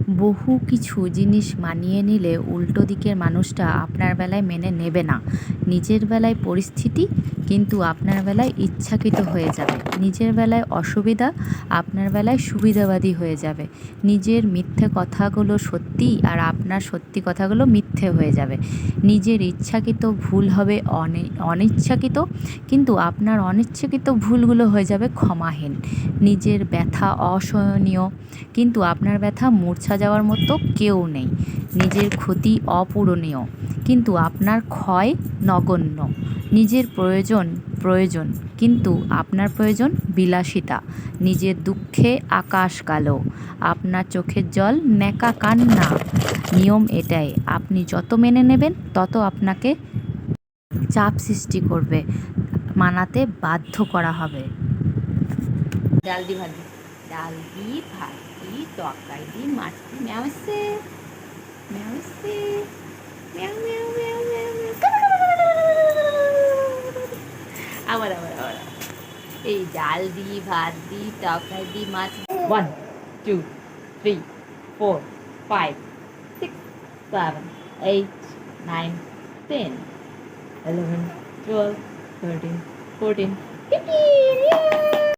বহু কিছু জিনিস মানিয়ে নিলে উল্টো দিকের মানুষটা আপনার বেলায় মেনে নেবে না। নিজের বেলায় পরিস্থিতি, কিন্তু আপনার বেলায় ইচ্ছাকৃত হয়ে যাবে। নিজের বেলায় অসুবিধা, আপনার বেলায় সুবিধাবাদী হয়ে যাবে। নিজের মিথ্যে কথাগুলো সত্যি আর আপনার সত্যি কথাগুলো মিথ্যে হয়ে যাবে। নিজের ইচ্ছাকৃত ভুল হবে অনিচ্ছাকৃত, কিন্তু আপনার অনিচ্ছাকৃত ভুলগুলো হয়ে যাবে ক্ষমাহীন। নিজের ব্যথা অসহনীয়, কিন্তু আপনার ব্যথা মূর্ছা যাওয়ার মতো কেউ নেই। নিজের ক্ষতি অপূরণীয়, কিন্তু আপনার ক্ষয় নগণ্য। নিজের প্রয়োজন প্রয়োজন, কিন্তু আপনার প্রয়োজন বিলাসিতা। নিজের দুঃখে আকাশ কালো, আপনার চোখের জল ন্যাকা কান্না। নিয়ম এটাই, আপনি যত মেনে নেবেন তত আপনাকে চাপ সৃষ্টি করবে, মানাতে বাধ্য করা হবে। ডাল দি ভাত দি, ডাল দি ভাত দি, তরকারি দি, মাছ দি, ম্যাও এসছে, ম্যাও এসছে, ম্যাও ম্যাও ম্যাও ম্যাও ম্যাও। আবার আবার আবার আবার। এই ডাল দি ভাত দি তরকারি দি মাছ। 1 2 3 4 5 6 7 8 9 10 11 12 13 14 15